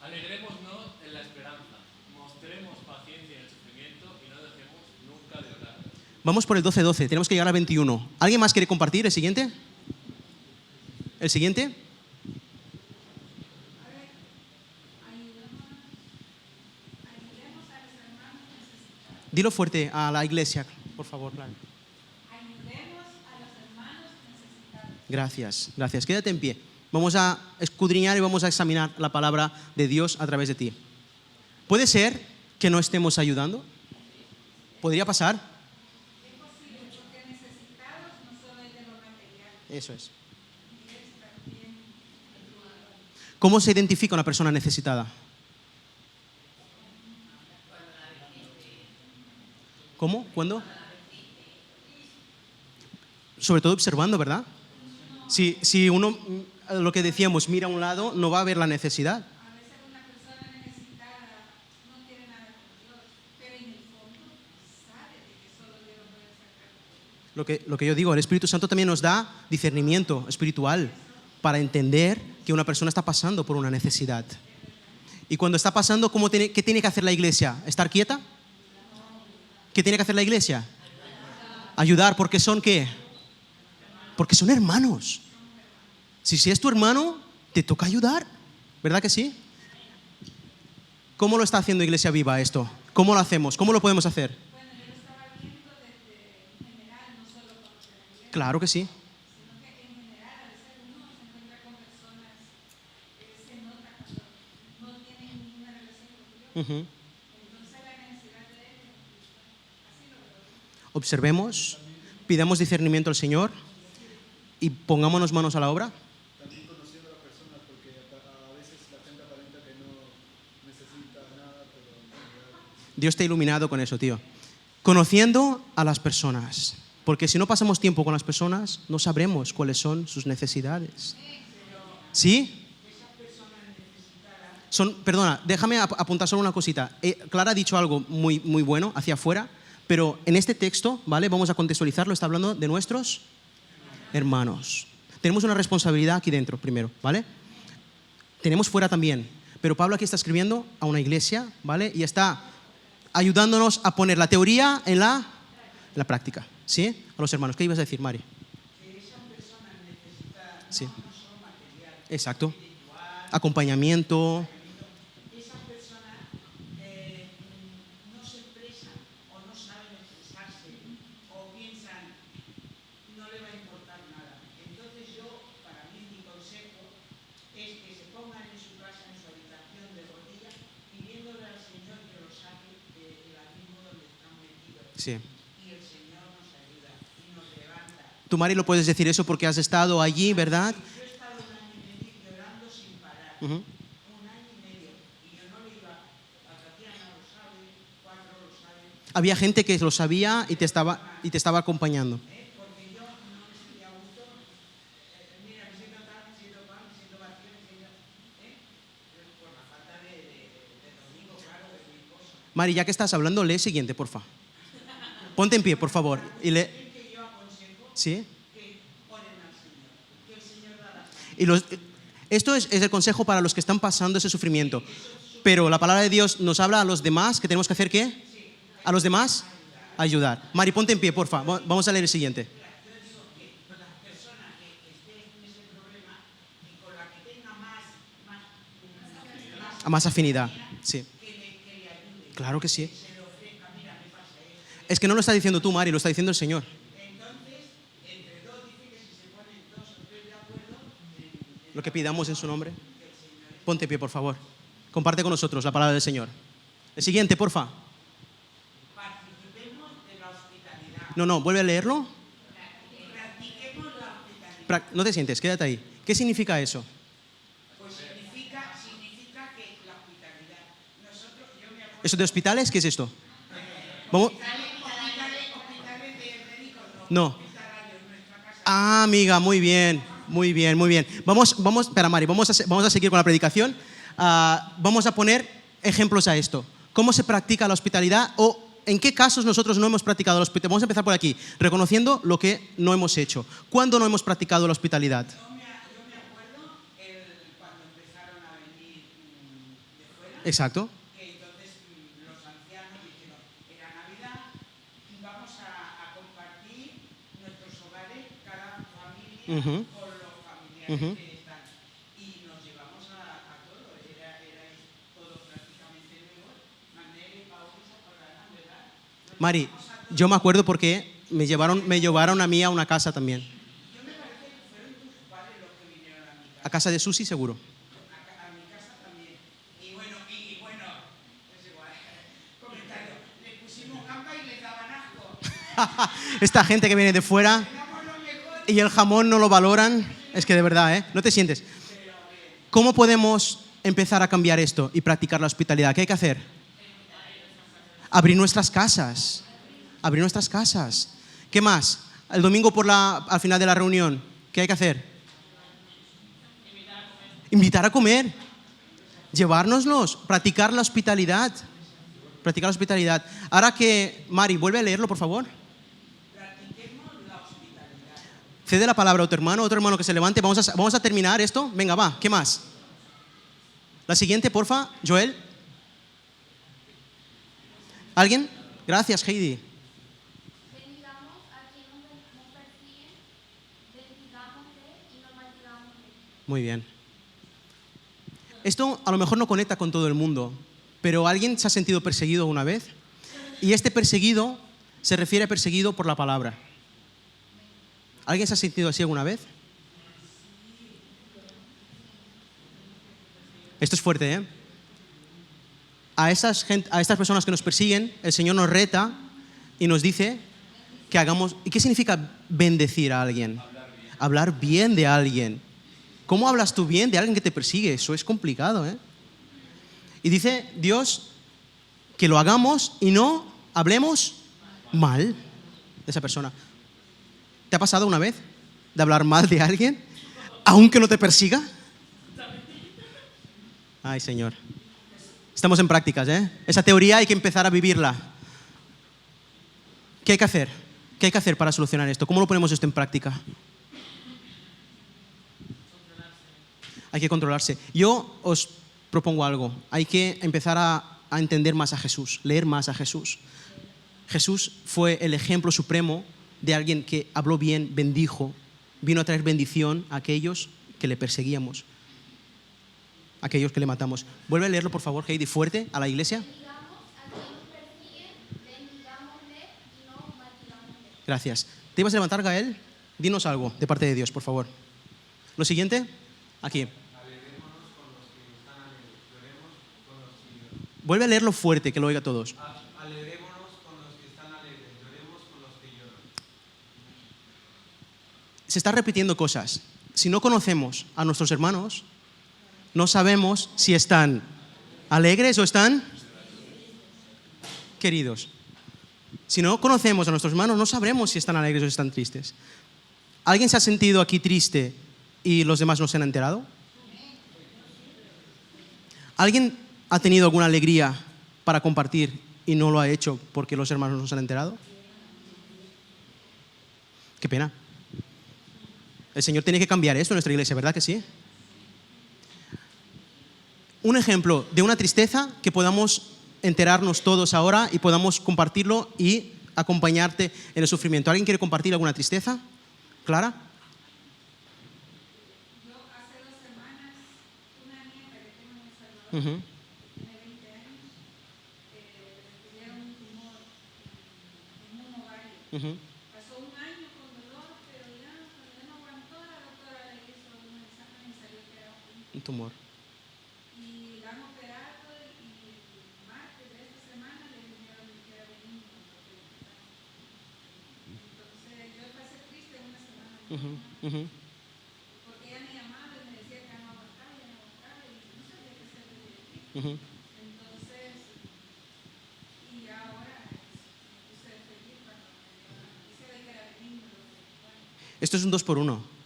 Alegrémonos en la esperanza, mostremos paciencia en el sufrimiento y no dejemos nunca de orar. Vamos por el 12-12, tenemos que llegar al 21. ¿Alguien más quiere compartir el siguiente? ¿El siguiente? Dilo fuerte a la iglesia, por favor. Ayudemos a los hermanos necesitados. Gracias, gracias. Quédate en pie. Vamos a escudriñar y vamos a examinar la palabra de Dios a través de ti. ¿Puede ser que no estemos ayudando? ¿Podría pasar? Es posible, porque necesitados no solo es de lo material. Eso es. Y es también ¿Cómo se identifica una persona necesitada? ¿Cómo? ¿Cuándo? Sobre todo observando, ¿verdad? Si uno, lo que decíamos, mira a un lado, no va a ver la necesidad. a veces una persona necesitada no tiene nada con Dios, pero en el fondo sabe de que solo Dios lo puede sacar. Lo que yo digo, el Espíritu Santo también nos da discernimiento espiritual para entender que una persona está pasando por una necesidad. Y cuando está pasando, ¿qué tiene que hacer la iglesia? ¿Estar quieta? ¿Qué tiene que hacer la iglesia? Ayudar, porque son ¿qué? Porque son hermanos. Si es tu hermano, te toca ayudar. ¿Verdad que sí? ¿Cómo lo está haciendo Iglesia Viva esto? ¿Cómo lo hacemos? ¿Cómo lo podemos hacer? Bueno, yo lo estaba viendo desde en general, no solo con los evangelios, Claro que sí. sino que en general a veces uno se encuentra con personas que se nota cuando no tienen ninguna relación con Dios. Ujú. Entonces la necesidad de ellos, así lo veo. Observemos, pidamos discernimiento al Señor y pongámonos manos a la obra. También conociendo a la persona, porque a veces la gente aparenta que no necesita nada, pero en realidad Dios te ha iluminado con eso, tío. Conociendo a las personas. Porque si no pasamos tiempo con las personas, no sabremos cuáles son sus necesidades. ¿Sí? Perdona, déjame apuntar solo una cosita. Clara ha dicho algo muy, muy bueno hacia afuera, pero en este texto, ¿vale? Vamos a contextualizarlo, está hablando de nuestros hermanos. Tenemos una responsabilidad aquí dentro, primero, ¿vale? Tenemos fuera también, pero Pablo aquí está escribiendo a una iglesia, ¿vale? Y está ayudándonos a poner la teoría en la práctica, ¿sí? A los hermanos. ¿Qué ibas a decir, Mari? Que esa persona necesita Sí. no solo material, Exacto. Acompañamiento. esa persona no se expresa o no saben expresarse o piensan no le va a importar nada. Entonces yo, para mí, mi consejo es que se pongan en su casa, en su habitación de rodillas, pidiéndole al Señor que los saque del abismo donde están metidos. Sí. Y el Señor nos ayuda y nos levanta. Tú, Mari, lo puedes decir eso porque has estado allí, ¿verdad? Yo he estado un año y medio llorando sin parar. Ujú. Un año y medio. Y yo no lo iba. A Tatiana lo sabe, cuatro lo saben. Había gente que lo sabía y te estaba acompañando. Porque yo no me sentía a gusto. Mira, me siento tal, me siento mal, me siento vacío, me siento. Por la falta de domingo, claro, es mi cosa. Mari, ya que estás hablando, lee siguiente, porfa. Ponte en pie, por favor. Y lee. Que yo aconsejo ¿Sí? que oren al Señor. Que el Señor da la salud. Y esto es el consejo para los que están pasando ese sufrimiento. Pero la palabra de Dios nos habla a los demás que tenemos que hacer ¿qué? A los demás ayudar. Mari, ponte en pie, porfa. Vamos a leer el siguiente. La persona que esté en ese problema y con la que tenga más A más afinidad. Sí. que le ayude. Claro que sí. Se le ofrezca, mira, me pasa esto. Es que no lo está diciendo tú, Mari, lo está diciendo el Señor. Entonces, entre dos dice que si se ponen dos o tres de acuerdo, Lo que pidamos en su nombre. Ponte en pie, por favor. Comparte con nosotros la palabra del Señor. El siguiente, porfa. participemos de la hospitalidad. No, vuelve a leerlo. Practiquemos la hospitalidad. No te sientes, quédate ahí. ¿Qué significa eso? Pues significa que la hospitalidad. Nosotros, yo me acuerdo, ¿Eso de hospitales? ¿Qué es esto? Vamos. hospitales de médicos, No. hospitalarios en nuestra casa. Ah, amiga, muy bien, muy bien, muy bien. Espera, Mari, vamos a seguir con la predicación. Vamos a poner ejemplos a esto. ¿Cómo se practica la hospitalidad o en qué casos nosotros no hemos practicado la hospitalidad? Vamos a empezar por aquí, reconociendo lo que no hemos hecho. ¿Cuándo no hemos practicado la hospitalidad? Yo me acuerdo cuando empezaron a venir de fuera, Exacto. que entonces los ancianos dijeron, era Navidad, vamos a compartir nuestros hogares, cada familia Ujú. con los familiares Ujú. que están. Y nos llevamos a todos, erais todos prácticamente nuevos, Manel y Paul y se acordarán, ¿verdad? Mari, yo me acuerdo porque me llevaron a mí a una casa también. Yo me parece que fueron tus padres los que vinieron a mi casa, A casa de Susi, seguro. a mi casa también. Y bueno, es igual, comentario, les pusimos gamba y les daban asco. Esta gente que viene de fuera Damos lo mejor. y el jamón no lo valoran. Es que de verdad, no te sientes. ¿Cómo podemos empezar a cambiar esto y practicar la hospitalidad? ¿Qué hay que hacer? Abrir nuestras casas. Abrir nuestras casas. ¿Qué más? El domingo al final de la reunión, ¿qué hay que hacer? Invitar a comer. Llevárnoslos. Practicar la hospitalidad. Practicar la hospitalidad. Ahora que, Mari, vuelve a leerlo, por favor. Cede la palabra a otro hermano que se levante. Vamos a terminar esto. Venga, va, ¿qué más? La siguiente, porfa, Joel. ¿Alguien? Gracias, Heidi. Bendigamos a quien nos persiguen, bendigámosle y no maldigámosle. Muy bien. Esto a lo mejor no conecta con todo el mundo, pero ¿alguien se ha sentido perseguido una vez? Y este perseguido se refiere a perseguido por la palabra. ¿Alguien se ha sentido así alguna vez? Esto es fuerte, ¿eh? A estas personas que nos persiguen, el Señor nos reta y nos dice que hagamos... ¿Y qué significa bendecir a alguien? Hablar bien de alguien. ¿Cómo hablas tú bien de alguien que te persigue? Eso es complicado, ¿eh? Y dice Dios que lo hagamos y no hablemos mal de esa persona. ¿Te ha pasado una vez de hablar mal de alguien, aunque no te persiga? Ay, Señor. Estamos en prácticas, ¿eh? Esa teoría hay que empezar a vivirla. ¿Qué hay que hacer? ¿Qué hay que hacer para solucionar esto? ¿Cómo lo ponemos esto en práctica? Hay que controlarse. Yo os propongo algo. Hay que empezar a entender más a Jesús, leer más a Jesús. Jesús fue el ejemplo supremo de alguien que habló bien, bendijo, vino a traer bendición a aquellos que le perseguíamos, a aquellos que le matamos. Vuelve a leerlo, por favor, Heidi, fuerte, a la iglesia. Gracias. ¿Te ibas a levantar, Gael? Dinos algo de parte de Dios, por favor. Lo siguiente, aquí. Vuelve a leerlo fuerte, que lo oiga todos. Alegrémonos con los que están alegres, lloremos con los que lloran. Se está repitiendo cosas. Si no conocemos a nuestros hermanos, no sabemos si están alegres o están queridos. Si no conocemos a nuestros hermanos, no sabremos si están alegres o están tristes. ¿Alguien se ha sentido aquí triste y los demás no se han enterado? ¿Alguien ha tenido alguna alegría para compartir y no lo ha hecho porque los hermanos no se han enterado? Qué pena. El Señor tiene que cambiar esto en nuestra iglesia, ¿verdad que sí? Un ejemplo de una tristeza que podamos enterarnos todos ahora y podamos compartirlo y acompañarte en el sufrimiento. ¿Alguien quiere compartir alguna tristeza? ¿Clara? Yo hace 2 semanas, una nieta que tengo en El Salvador, tiene 20 años, le descubrieron un tumor en un ovario. Pasó un año con dolor, pero ya cuando ya no aguantó, la doctora le hizo un examen y salió que era Un tumor. y la han operado y el martes de esta semana le dijeron que era benigno. Entonces yo pasé triste una semana. Porque ella me llamaba y me decía que no aguantaba y no sabía qué hacer de ti. Entonces, y ahora me puse feliz cuando me dice que era benigno. Esto es un 2 por 1.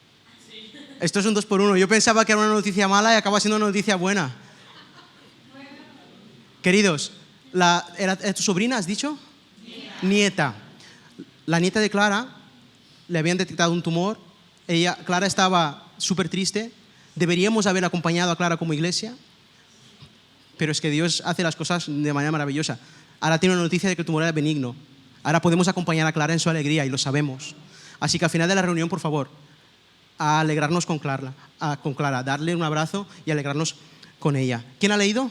Esto es un 2 por 1. Yo pensaba que era una noticia mala y acaba siendo una noticia buena. Queridos, ¿era tu sobrina, has dicho? Nieta. La nieta de Clara, le habían detectado un tumor. Clara estaba súper triste. Deberíamos haber acompañado a Clara como iglesia, pero es que Dios hace las cosas de manera maravillosa. Ahora tiene una noticia de que el tumor era benigno. Ahora podemos acompañar a Clara en su alegría y lo sabemos. Así que al final de la reunión, por favor, a alegrarnos con Clara, darle un abrazo y alegrarnos con ella. ¿Quién ha leído?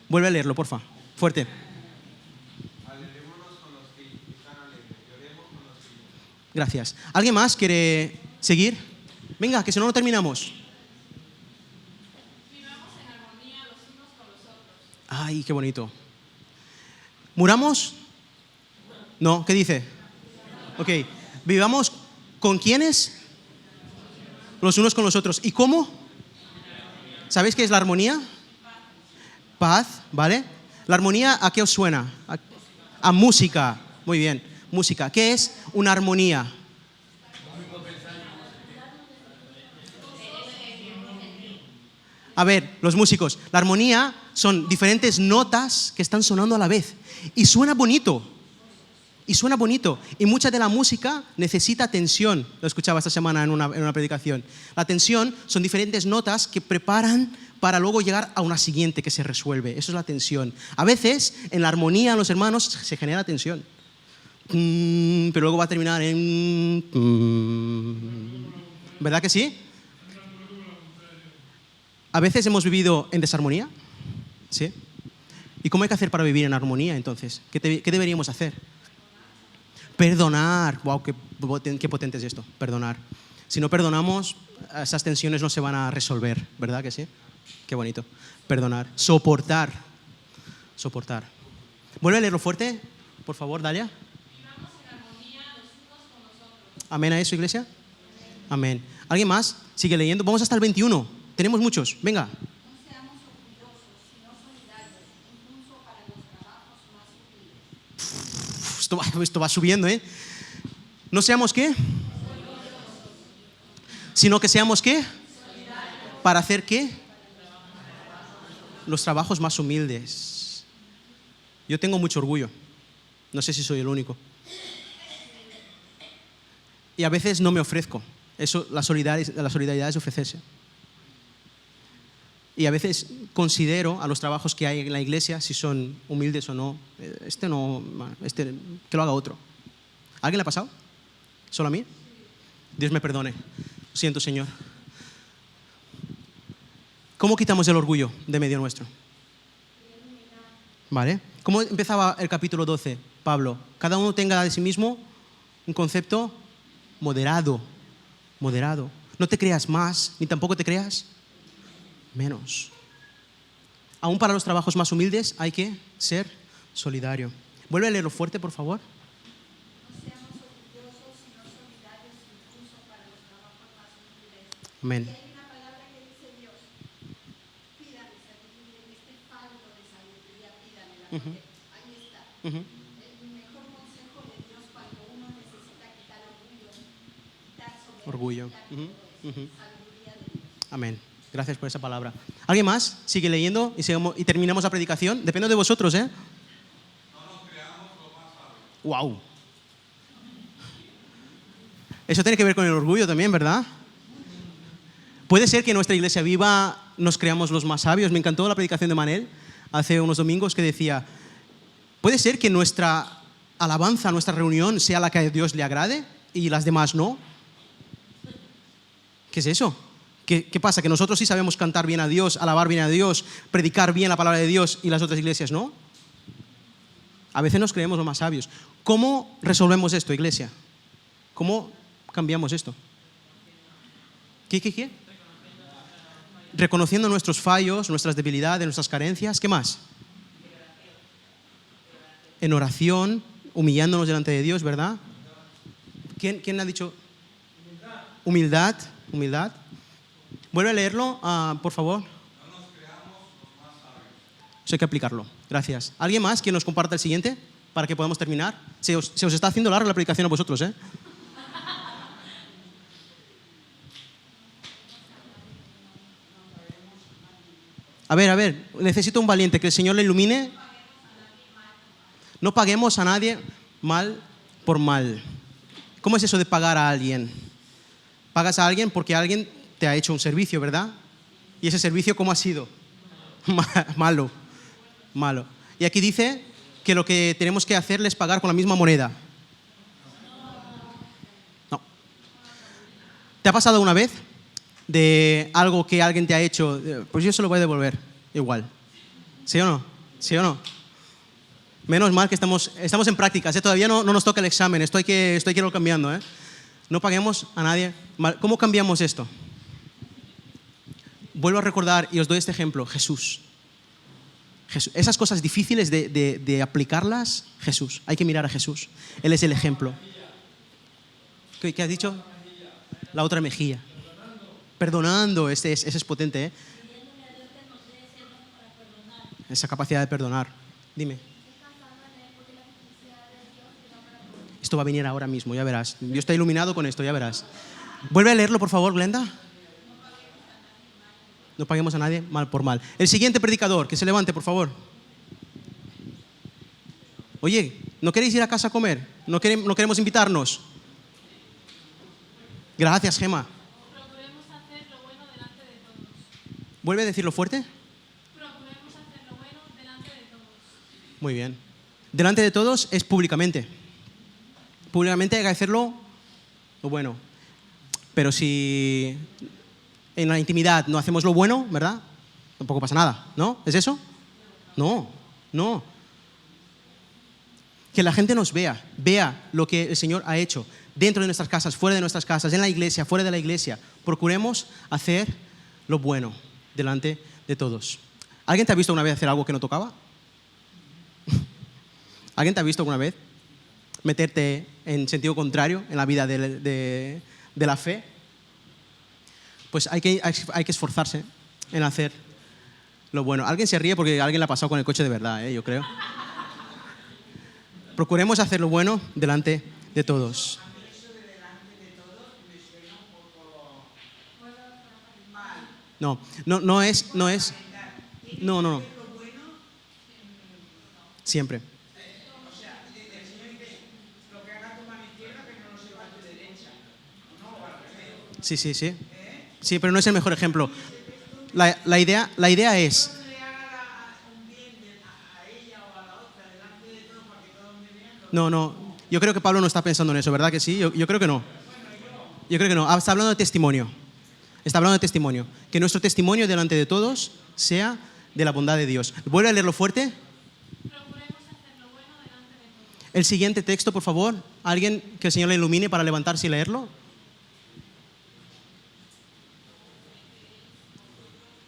Vuelve a leerlo, porfa. Fuerte. Alegrémonos con los que están alegres, lloremos con los que lloran. Gracias. ¿Alguien más quiere seguir? Venga, que si no, no terminamos. Vivamos en armonía los unos con los otros. Ay, qué bonito. ¿Muramos? No, ¿qué dice? Ok. ¿Vivamos con quiénes? Los unos con los otros. ¿Y cómo? ¿Sabéis qué es la armonía? Paz, ¿vale? ¿La armonía a qué os suena? A música. Muy bien, música. ¿Qué es una armonía? A ver, los músicos. La armonía son diferentes notas que están sonando a la vez. Y suena bonito. Y suena bonito. Y mucha de la música necesita tensión. Lo escuchaba esta semana en una predicación. La tensión son diferentes notas que preparan para luego llegar a una siguiente que se resuelve. Eso es la tensión. A veces, en la armonía, los hermanos, se genera tensión. Pero luego va a terminar en... ¿Verdad que sí? A veces hemos vivido en desarmonía, ¿sí? ¿Y cómo hay que hacer para vivir en armonía entonces? ¿Qué deberíamos hacer? Perdonar. ¡Wow! Qué potente es esto, perdonar. Si no perdonamos, esas tensiones no se van a resolver, ¿verdad que sí? Qué bonito. Perdonar. Soportar. Soportar. Vuelve a leerlo fuerte, por favor, Dalia. Vivamos en armonía los unos con los otros. ¿Amén a eso, iglesia? Amén. ¿Alguien más? Sigue leyendo. Vamos hasta el 21. Tenemos muchos. Venga. No seamos orgullosos, sino solidarios, incluso para los trabajos más humildes. Esto va subiendo, ¿eh? No seamos ¿qué? Sino que seamos ¿qué? ¿Para hacer qué? Los trabajos más humildes. Yo tengo mucho orgullo. No sé si soy el único. Y a veces no me ofrezco. Eso, la solidaridad es ofrecerse. Y a veces considero a los trabajos que hay en la iglesia si son humildes o no. Este que lo haga otro. ¿A alguien le ha pasado? ¿Solo a mí? Dios me perdone. Lo siento, Señor. ¿Cómo quitamos el orgullo de medio nuestro? ¿Vale? ¿Cómo empezaba el capítulo 12, Pablo? Cada uno tenga de sí mismo un concepto moderado. Moderado. No te creas más, ni tampoco te creas menos. Aún para los trabajos más humildes hay que ser solidario. Vuelve a leerlo fuerte, por favor. No seamos orgullosos, sino solidarios, incluso para los trabajos más humildes. Amén. Y hay una palabra que dice Dios, pídame sabiduría, en este faldo de sabiduría, pídamela, porque ahí está. Ujú. El mejor consejo de Dios cuando uno necesita quitar orgullo, quitar soberbia, Orgullo. quitar Ujú, todo eso, ujú. sabiduría de Dios. Amén. Gracias por esa palabra. ¿Alguien más? Sigue leyendo y terminamos la predicación. Depende de vosotros, ¿eh? ¡Wow! Eso tiene que ver con el orgullo también, ¿verdad? Puede ser que en nuestra iglesia viva nos creamos los más sabios. Me encantó la predicación de Manel hace unos domingos que decía, puede ser que nuestra alabanza, nuestra reunión sea la que a Dios le agrade y las demás no. ¿Qué es eso? ¿Qué pasa? ¿Que nosotros sí sabemos cantar bien a Dios, alabar bien a Dios, predicar bien la palabra de Dios y las otras iglesias no? A veces nos creemos los más sabios. ¿Cómo resolvemos esto, iglesia? ¿Cómo cambiamos esto? ¿Qué? Reconociendo nuestros fallos, nuestras debilidades, nuestras carencias. ¿Qué más? En oración, humillándonos delante de Dios, ¿verdad? ¿Quién ha dicho? Humildad. Vuelve a leerlo, por favor. Eso hay que aplicarlo. Gracias. ¿Alguien más que nos comparta el siguiente para que podamos terminar? Se os está haciendo larga la predicación a vosotros, ¿eh? A ver, necesito un valiente, que el Señor le ilumine. No paguemos a nadie mal por mal. ¿Cómo es eso de pagar a alguien? Pagas a alguien porque alguien te ha hecho un servicio, ¿verdad? ¿Y ese servicio cómo ha sido? Malo. Y aquí dice que lo que tenemos que hacerle es pagar con la misma moneda. No. ¿Te ha pasado una vez de algo que alguien te ha hecho? Pues yo se lo voy a devolver igual. ¿Sí o no? ¿Sí o no? Menos mal que estamos en prácticas, ¿eh? Todavía no nos toca el examen, esto hay que irlo cambiando, ¿eh? No paguemos a nadie mal. ¿Cómo cambiamos esto? Vuelvo a recordar y os doy este ejemplo, Jesús. Esas cosas difíciles de aplicarlas, Jesús. Hay que mirar a Jesús. Él es el ejemplo. ¿Qué has dicho? La otra mejilla. Perdonando, ese es potente, ¿eh? Esa capacidad de perdonar. Dime. Esto va a venir ahora mismo, ya verás. Dios está iluminado con esto, ya verás. Vuelve a leerlo, por favor, Glenda. No paguemos a nadie mal por mal. El siguiente predicador, que se levante, por favor. Oye, ¿no queréis ir a casa a comer? ¿No queremos invitarnos? Gracias, Gema. Procuremos hacer lo bueno delante de todos. ¿Vuelve a decirlo fuerte? Procuremos hacer lo bueno delante de todos. Muy bien. Delante de todos es públicamente. Públicamente hay que hacerlo lo bueno. Pero si en la intimidad no hacemos lo bueno, ¿verdad? Tampoco pasa nada, ¿no? ¿Es eso? No, no. Que la gente nos vea lo que el Señor ha hecho dentro de nuestras casas, fuera de nuestras casas, en la iglesia, fuera de la iglesia. Procuremos hacer lo bueno delante de todos. ¿Alguien te ha visto alguna vez hacer algo que no tocaba? ¿Alguien te ha visto alguna vez meterte en sentido contrario en la vida de la fe? Pues hay que esforzarse en hacer lo bueno. Alguien se ríe porque alguien le ha pasado con el coche de verdad, yo creo. Procuremos hacer lo bueno delante de todos. A mí eso de delante de todos me suena un poco mal. No es. No. Hacer lo bueno, Siempre. o sea, el Señor dice, lo que haga tu mano izquierda que no lo sepa tu derecha. No, o al revés. Sí. Sí, pero no es el mejor ejemplo. La idea es... No le haga un bien a ella o a la otra delante de todos para que todos me vean. No. Yo creo que Pablo no está pensando en eso, ¿verdad que sí? Yo creo que no. Yo creo que no. Está hablando de testimonio. Que nuestro testimonio delante de todos sea de la bondad de Dios. ¿Vuelve a leerlo fuerte? Procuremos hacer lo bueno delante de todos. El siguiente texto, por favor. ¿Alguien que el Señor le ilumine para levantarse y leerlo?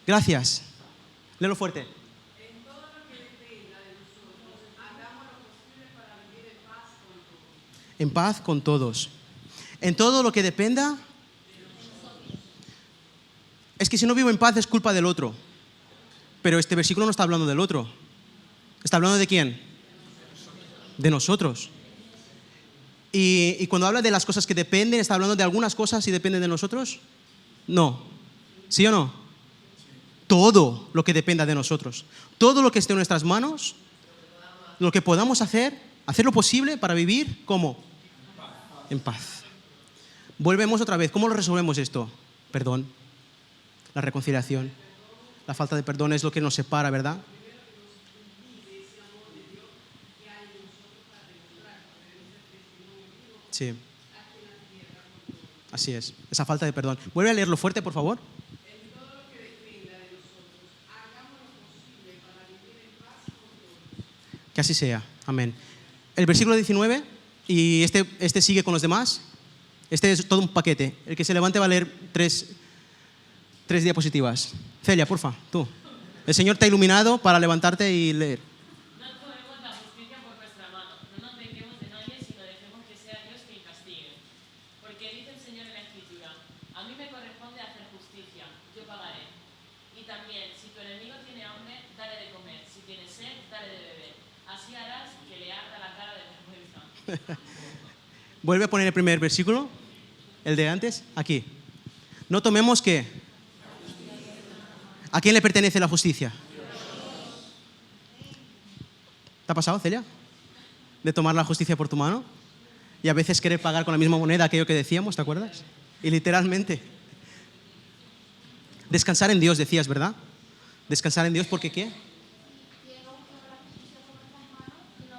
Gracias. Léelo fuerte. En todo lo que dependa de nosotros, hagamos lo posible para vivir en paz con todos. En paz con todos. En todo lo que dependa. Es que si no vivo en paz es culpa del otro. Pero este versículo no está hablando del otro. ¿Está hablando de quién? De nosotros. Y cuando habla de las cosas que dependen, ¿está hablando de algunas cosas y dependen de nosotros? No. ¿Sí o no? Todo lo que dependa de nosotros. Todo lo que esté en nuestras manos, lo que podamos hacer lo posible para vivir, ¿cómo? En paz. Volvemos otra vez. ¿Cómo lo resolvemos esto? Perdón. La reconciliación. La falta de perdón es lo que nos separa, ¿verdad? Sí. Así es. Esa falta de perdón. Vuelve a leerlo fuerte, por favor. Que así sea. Amén. El versículo 19, y este sigue con los demás. Este es todo un paquete. El que se levante va a leer tres diapositivas. Celia, porfa, tú. El Señor te ha iluminado para levantarte y leer. No tomemos la justicia por nuestra mano, no nos venguemos de nadie, sino dejemos que sea Dios quien castigue. Porque dice el Señor en la Escritura, a mí me corresponde hacer justicia, yo pagaré. Y también, si tu enemigo tiene hambre, dale de comer, si tiene sed, dale de beber. Así harás que le arda la cara de vergüenza. Vuelve a poner el primer versículo, el de antes, aquí. No tomemos ¿qué? ¿A quién le pertenece la justicia? ¿Te ha pasado, Celia? De tomar la justicia por tu mano y a veces querer pagar con la misma moneda aquello que decíamos, ¿te acuerdas? Y literalmente. Descansar en Dios, decías, ¿verdad? Descansar en Dios, ¿porque qué? Llega un la justicia sobre nuestras manos, sino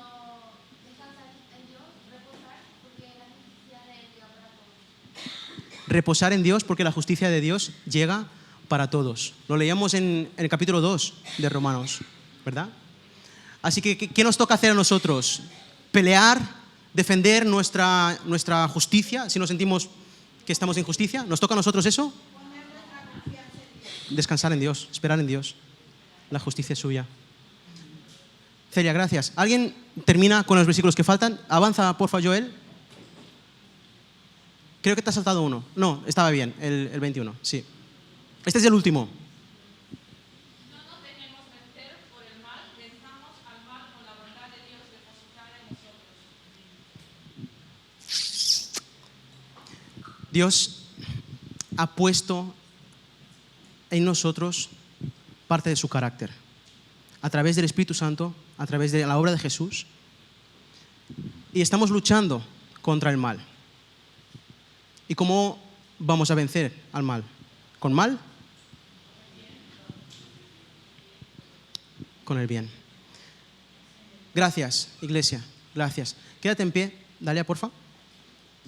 descansar en Dios, reposar, porque la justicia de Él llega para todos. Reposar en Dios porque la justicia de Dios llega para todos. Lo leíamos en el capítulo 2 de Romanos, ¿verdad? Así que, ¿qué nos toca hacer a nosotros? Pelear, defender nuestra justicia, si nos sentimos que estamos en justicia. ¿Nos toca a nosotros eso? Descansar en Dios, esperar en Dios. La justicia es suya. Celia, gracias. ¿Alguien termina con los versículos que faltan? Avanza, porfa, Joel. Creo que te ha saltado uno. No, estaba bien, el 21, sí. Este es el último. No nos dejemos vencer por el mal, venzamos al mal con la bondad de Dios depositada en nosotros. Dios ha puesto en nosotros parte de su carácter. A través del Espíritu Santo, a través de la obra de Jesús. Y estamos luchando contra el mal. ¿Y cómo vamos a vencer al mal? ¿Con mal? Con el bien. Gracias, iglesia. Gracias. Quédate en pie. Dalia, porfa.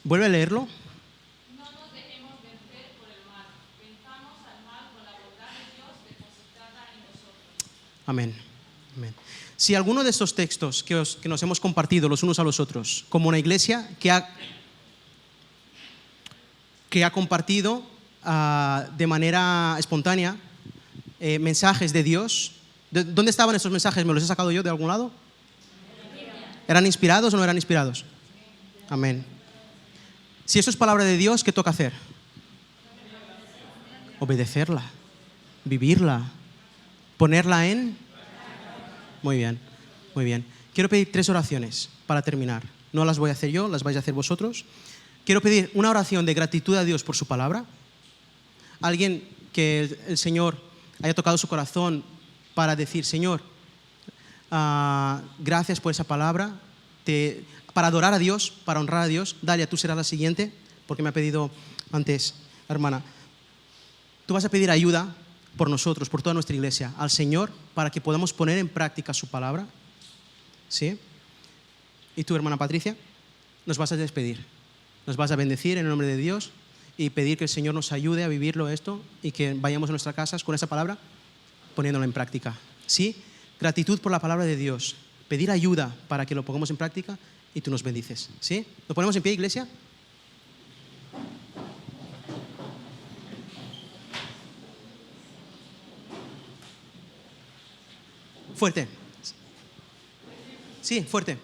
Vuelve a leerlo. No nos dejemos vencer por el mal, venzamos al Amén. Amén. Si alguno de estos textos que nos hemos compartido los unos a los otros, como una iglesia que ha compartido de manera espontánea mensajes de Dios, ¿dónde estaban esos mensajes? ¿Me los he sacado yo de algún lado? ¿Eran inspirados o no eran inspirados? Amén. Si eso es palabra de Dios, ¿qué toca hacer? Obedecerla, vivirla, ponerla en... Muy bien, muy bien. Quiero pedir 3 oraciones para terminar. No las voy a hacer yo, las vais a hacer vosotros. Quiero pedir una oración de gratitud a Dios por su palabra. Alguien que el Señor haya tocado su corazón para decir, Señor, gracias por esa palabra, para adorar a Dios, para honrar a Dios. Dalia, tú serás la siguiente, porque me ha pedido antes, hermana. Tú vas a pedir ayuda por nosotros, por toda nuestra iglesia, al Señor, para que podamos poner en práctica su palabra. ¿Sí? Y tú, hermana Patricia, nos vas a despedir. Nos vas a bendecir en el nombre de Dios y pedir que el Señor nos ayude a vivirlo esto y que vayamos a nuestras casas con esa palabra poniéndola en práctica. ¿Sí? Gratitud por la palabra de Dios. Pedir ayuda para que lo pongamos en práctica y tú nos bendices. ¿Sí? ¿Lo ponemos en pie, iglesia? Fuerte. Sí, fuerte.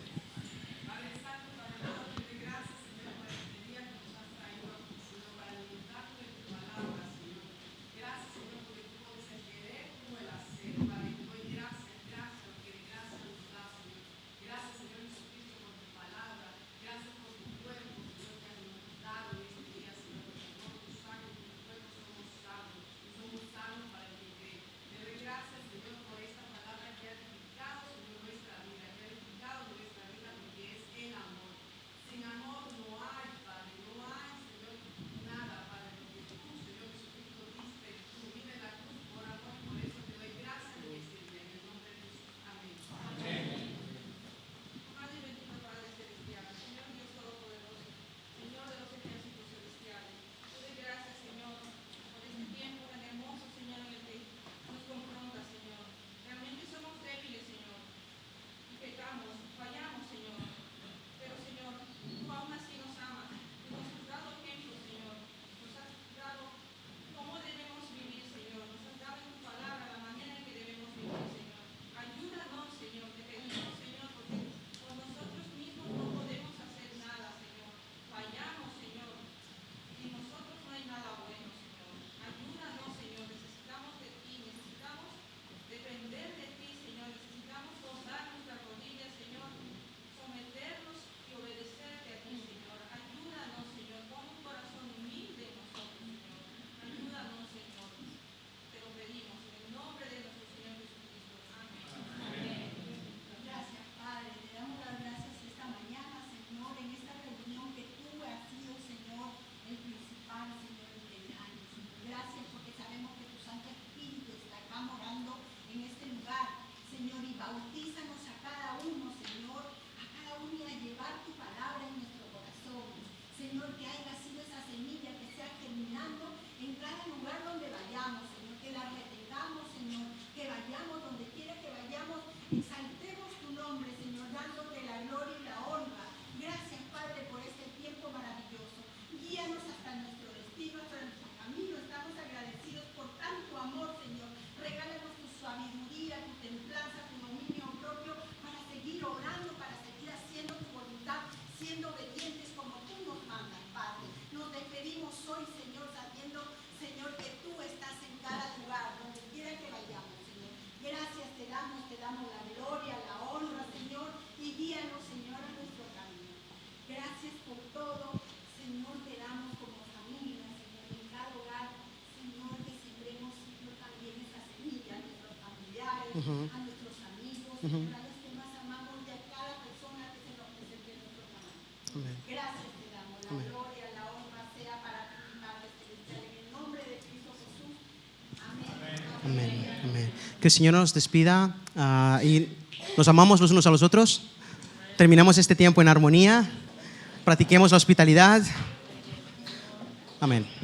a nuestros amigos, Señor, a los que más amamos y a cada persona que se nos presente en nuestro camino. Gracias te damos, la gloria, la honra sea para ti, Padre Celestial, en el nombre de Cristo Jesús. Amén. Amén. Amén. Que el Señor nos despida y nos amamos los unos a los otros. Terminamos este tiempo en armonía. Practiquemos la hospitalidad. Amén.